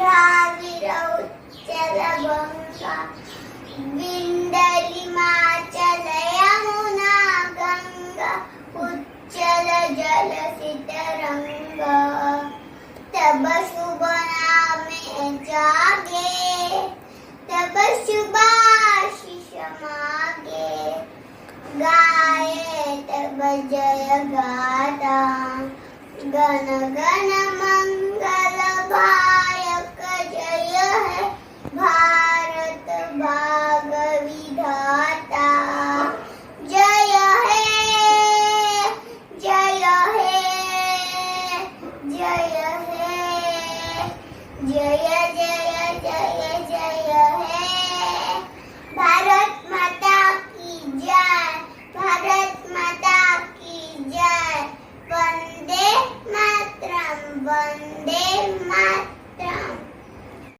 द्राविडौच्चलगङ्गा विन्दलिमाचल यमुना गंगा उच्चल जलसितरंगा तब शुभ नामे जागे तब शुभाशिष मागे गाये तब जय गाथा गण गण मंगल भायक जय है भारत भाग विधाता जय है जय है जय है जय जय